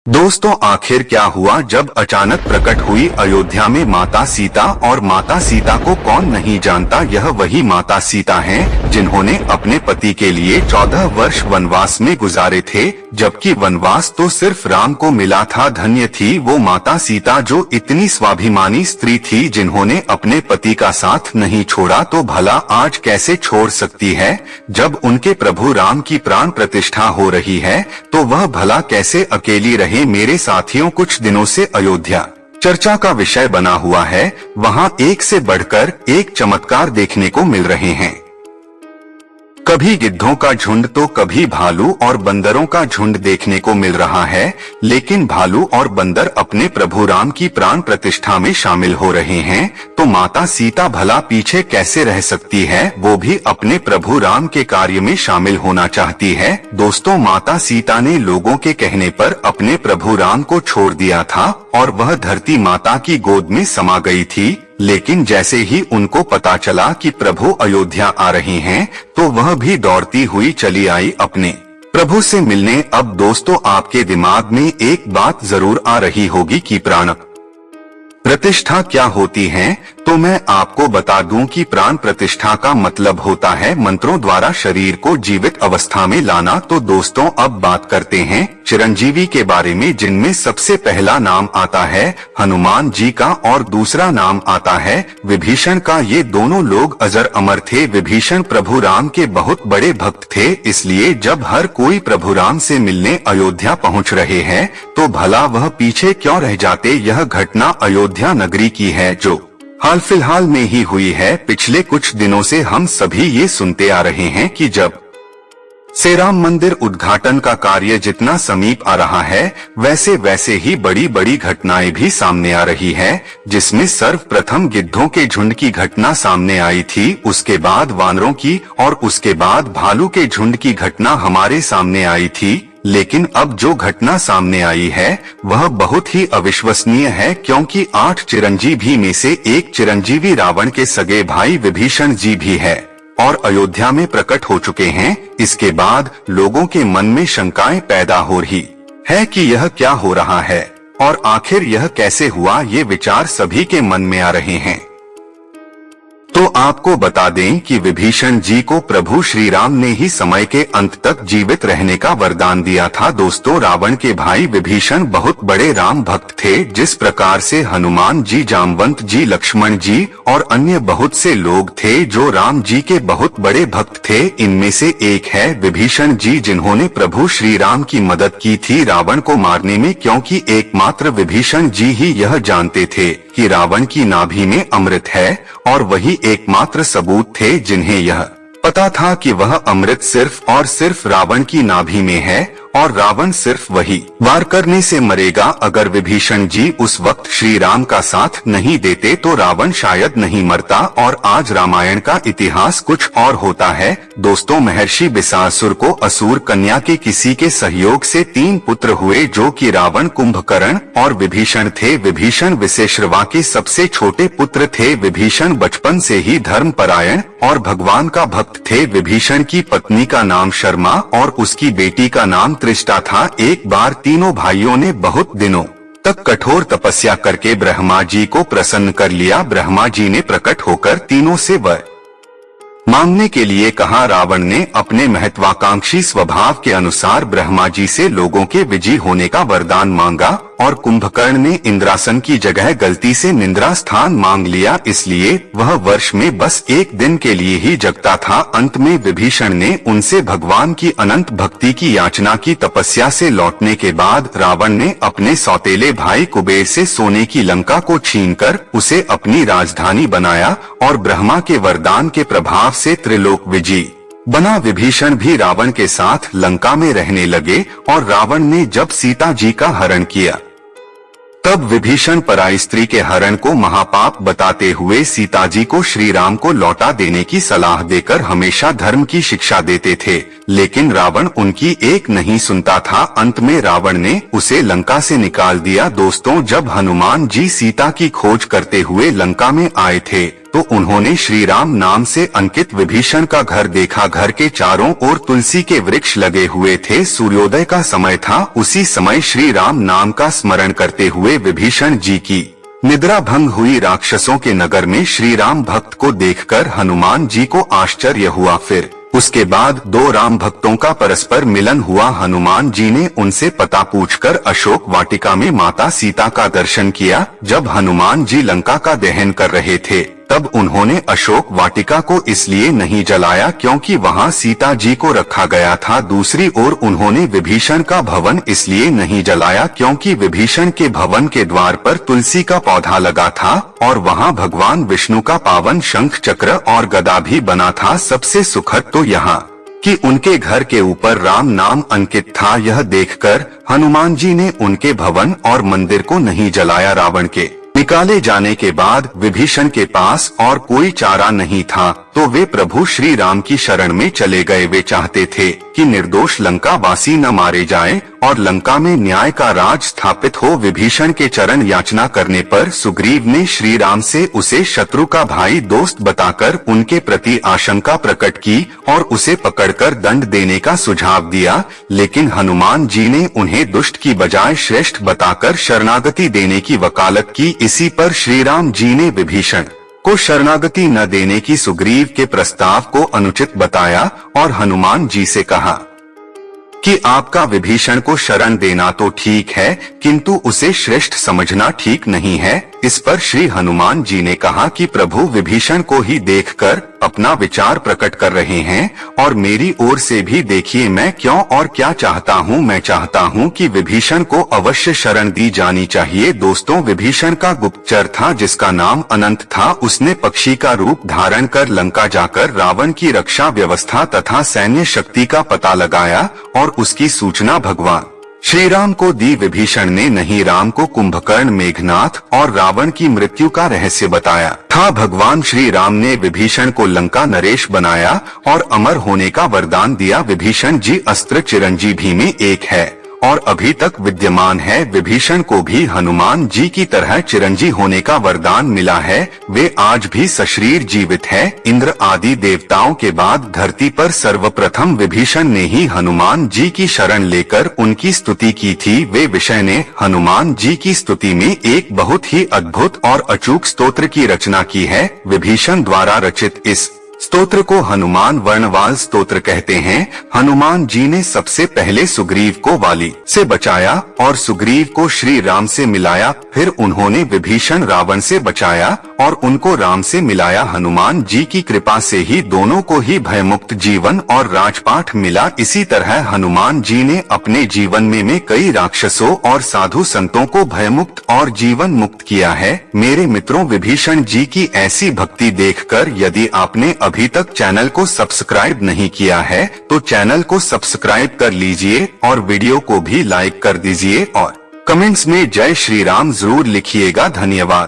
दोस्तों, आखिर क्या हुआ जब अचानक प्रकट हुई अयोध्या में माता सीता। और माता सीता को कौन नहीं जानता, यह वही माता सीता हैं जिन्होंने अपने पति के लिए 14 वर्ष वनवास में गुजारे थे, जबकि वनवास तो सिर्फ राम को मिला था। धन्य थी वो माता सीता जो इतनी स्वाभिमानी स्त्री थी, जिन्होंने अपने पति का साथ नहीं छोड़ा तो भला आज कैसे छोड़ सकती है। जब उनके प्रभु राम की प्राण प्रतिष्ठा हो रही है तो वह भला कैसे अकेली रहे। मेरे साथियों, कुछ दिनों से अयोध्या चर्चा का विषय बना हुआ है। वहां एक से बढ़कर एक चमत्कार देखने को मिल रहे हैं। कभी गिद्धों का झुंड तो कभी भालू और बंदरों का झुंड देखने को मिल रहा है, लेकिन भालू और बंदर अपने प्रभु राम की प्राण प्रतिष्ठा में शामिल हो रहे हैं, तो माता सीता भला पीछे कैसे रह सकती है। वो भी अपने प्रभु राम के कार्य में शामिल होना चाहती है। दोस्तों, माता सीता ने लोगों के कहने पर अपने प्रभु राम को छोड़ दिया था और वह धरती माता की गोद में समा गई थी। लेकिन जैसे ही उनको पता चला कि प्रभु अयोध्या आ रहे हैं, तो वह भी दौड़ती हुई चली आई अपने प्रभु से मिलने। अब दोस्तों, आपके दिमाग में एक बात जरूर आ रही होगी कि प्राण प्रतिष्ठा क्या होती है। तो मैं आपको बता दूं कि प्राण प्रतिष्ठा का मतलब होता है मंत्रों द्वारा शरीर को जीवित अवस्था में लाना। तो दोस्तों, अब बात करते हैं चिरंजीवी के बारे में, जिनमें सबसे पहला नाम आता है हनुमान जी का और दूसरा नाम आता है विभीषण का। ये दोनों लोग अजर अमर थे। विभीषण प्रभु राम के बहुत बड़े भक्त थे, इसलिए जब हर कोई प्रभु राम से मिलने अयोध्या पहुंच रहे हैं तो भला वह पीछे क्यों रह जाते। यह घटना अयोध्या नगरी की है, जो हाल फिलहाल में ही हुई है। पिछले कुछ दिनों से हम सभी ये सुनते आ रहे हैं कि जब से राम मंदिर उद्घाटन का कार्य जितना समीप आ रहा है, वैसे वैसे ही बड़ी बड़ी घटनाएं भी सामने आ रही है, जिसमें सर्वप्रथम गिद्धों के झुंड की घटना सामने आई थी, उसके बाद वानरों की और उसके बाद भालू के झुंड की घटना हमारे सामने आई थी। लेकिन अब जो घटना सामने आई है वह बहुत ही अविश्वसनीय है, क्योंकि 8 चिरंजीवी में से एक चिरंजीवी रावण के सगे भाई विभीषण जी भी है और अयोध्या में प्रकट हो चुके हैं। इसके बाद लोगों के मन में शंकाएं पैदा हो रही है कि यह क्या हो रहा है और आखिर यह कैसे हुआ। ये विचार सभी के मन में आ रहे हैं। तो आपको बता दें कि विभीषण जी को प्रभु श्री राम ने ही समय के अंत तक जीवित रहने का वरदान दिया था। दोस्तों, रावण के भाई विभीषण बहुत बड़े राम भक्त थे। जिस प्रकार से हनुमान जी, जामवंत जी, लक्ष्मण जी और अन्य बहुत से लोग थे जो राम जी के बहुत बड़े भक्त थे, इनमें से एक है विभीषण जी, जिन्होंने प्रभु श्री राम की मदद की थी रावण को मारने में, क्योंकि एकमात्र विभीषण जी ही यह जानते थे कि रावण की नाभि में अमृत है और वही एकमात्र सबूत थे जिन्हें यह पता था कि वह अमृत सिर्फ और सिर्फ रावण की नाभि में है और रावण सिर्फ वही वार करने से मरेगा। अगर विभीषण जी उस वक्त श्री राम का साथ नहीं देते तो रावण शायद नहीं मरता और आज रामायण का इतिहास कुछ और होता है। दोस्तों, महर्षि बिसासुर को असुर कन्या के किसी के सहयोग से 3 पुत्र हुए, जो कि रावण, कुंभकर्ण और विभीषण थे। विभीषण विशेश्रवा के सबसे छोटे पुत्र थे। विभीषण बचपन से ही धर्मपरायण और भगवान का भक्त थे। विभीषण की पत्नी का नाम शर्मा और उसकी बेटी का नाम त्रिष्टा था। एक बार तीनों भाइयों ने बहुत दिनों तक कठोर तपस्या करके ब्रह्मा जी को प्रसन्न कर लिया। ब्रह्मा जी ने प्रकट होकर तीनों से वर मांगने के लिए कहा। रावण ने अपने महत्वाकांक्षी स्वभाव के अनुसार ब्रह्मा जी से लोगों के विजयी होने का वरदान मांगा और कुंभकर्ण ने इंद्रासन की जगह गलती से निंद्रा स्थान मांग लिया, इसलिए वह वर्ष में बस एक दिन के लिए ही जगता था। अंत में विभीषण ने उनसे भगवान की अनंत भक्ति की याचना की। तपस्या से लौटने के बाद रावण ने अपने सौतेले भाई कुबेर से सोने की लंका को छीनकर उसे अपनी राजधानी बनाया और ब्रह्मा के वरदान के प्रभाव से त्रिलोक विजयी बना। विभीषण भी रावण के साथ लंका में रहने लगे और रावण ने जब सीता जी का हरण किया तब विभीषण पराई स्त्री के हरण को महापाप बताते हुए सीता जी को श्री राम को लौटा देने की सलाह देकर हमेशा धर्म की शिक्षा देते थे। लेकिन रावण उनकी एक नहीं सुनता था। अंत में रावण ने उसे लंका से निकाल दिया। दोस्तों, जब हनुमान जी सीता की खोज करते हुए लंका में आए थे तो उन्होंने श्री राम नाम से अंकित विभीषण का घर देखा। घर के चारों ओर तुलसी के वृक्ष लगे हुए थे। सूर्योदय का समय था। उसी समय श्री राम नाम का स्मरण करते हुए विभीषण जी की निद्रा भंग हुई। राक्षसों के नगर में श्री राम भक्त को देखकर हनुमान जी को आश्चर्य हुआ। फिर उसके बाद दो राम भक्तों का परस्पर मिलन हुआ। हनुमान जी ने उनसे पता पूछकर अशोक वाटिका में माता सीता का दर्शन किया। जब हनुमान जी लंका का दहन कर रहे थे तब उन्होंने अशोक वाटिका को इसलिए नहीं जलाया क्योंकि वहां सीता जी को रखा गया था। दूसरी ओर उन्होंने विभीषण का भवन इसलिए नहीं जलाया क्योंकि विभीषण के भवन के द्वार पर तुलसी का पौधा लगा था और वहां भगवान विष्णु का पावन शंख चक्र और गदा भी बना था। सबसे सुखद तो यहाँ कि उनके घर के ऊपर राम नाम अंकित था। यह देखकर हनुमान जी ने उनके भवन और मंदिर को नहीं जलाया। रावण के निकाले जाने के बाद विभीषण के पास और कोई चारा नहीं था तो वे प्रभु श्री राम की शरण में चले गए। वे चाहते थे कि निर्दोष लंका वासी न मारे जाएं और लंका में न्याय का राज स्थापित हो। विभीषण के चरण याचना करने पर सुग्रीव ने श्री राम से उसे शत्रु का भाई दोस्त बताकर उनके प्रति आशंका प्रकट की और उसे पकड़कर दंड देने का सुझाव दिया। लेकिन हनुमान जी ने उन्हें दुष्ट की बजाय श्रेष्ठ बताकर शरणागति देने की वकालत की। इसी पर श्री राम जी ने विभीषण को शरणागति न देने की सुग्रीव के प्रस्ताव को अनुचित बताया और हनुमान जी से कहा कि आपका विभीषण को शरण देना तो ठीक है किंतु उसे श्रेष्ठ समझना ठीक नहीं है। इस पर श्री हनुमान जी ने कहा कि प्रभु विभीषण को ही देखकर अपना विचार प्रकट कर रहे हैं और मेरी ओर से भी देखिए मैं क्यों और क्या चाहता हूँ। मैं चाहता हूँ कि विभीषण को अवश्य शरण दी जानी चाहिए। दोस्तों, विभीषण का गुप्तचर था जिसका नाम अनंत था। उसने पक्षी का रूप धारण कर लंका जाकर रावण की रक्षा व्यवस्था तथा सैन्य शक्ति का पता लगाया और उसकी सूचना भगवान श्री राम को दी। विभीषण ने नहीं राम को कुंभकर्ण, मेघनाथ और रावण की मृत्यु का रहस्य बताया था। भगवान श्री राम ने विभीषण को लंका नरेश बनाया और अमर होने का वरदान दिया। विभीषण जी अस्त्र चिरंजीवी में एक है और अभी तक विद्यमान है। विभीषण को भी हनुमान जी की तरह चिरंजी होने का वरदान मिला है। वे आज भी सशरीर जीवित है। इंद्र आदि देवताओं के बाद धरती पर सर्वप्रथम विभीषण ने ही हनुमान जी की शरण लेकर उनकी स्तुति की थी। वे विषय ने हनुमान जी की स्तुति में एक बहुत ही अद्भुत और अचूक स्तोत्र की रचना की है। विभीषण द्वारा रचित इस स्तोत्र को हनुमान वर्णवाल स्तोत्र कहते हैं। हनुमान जी ने सबसे पहले सुग्रीव को वाली से बचाया और सुग्रीव को श्री राम से मिलाया। फिर उन्होंने विभीषण रावण से बचाया और उनको राम से मिलाया। हनुमान जी की कृपा से ही दोनों को ही भयमुक्त जीवन और राजपाट मिला। इसी तरह हनुमान जी ने अपने जीवन में कई राक्षसों और साधु संतों को भयमुक्त और जीवन मुक्त किया है। मेरे मित्रों, विभीषण जी की ऐसी भक्ति देखकर यदि आपने अभी तक चैनल को सब्सक्राइब नहीं किया है तो चैनल को सब्सक्राइब कर लीजिए और वीडियो को भी लाइक कर दीजिए और कमेंट्स में जय श्री राम जरूर लिखिएगा। धन्यवाद।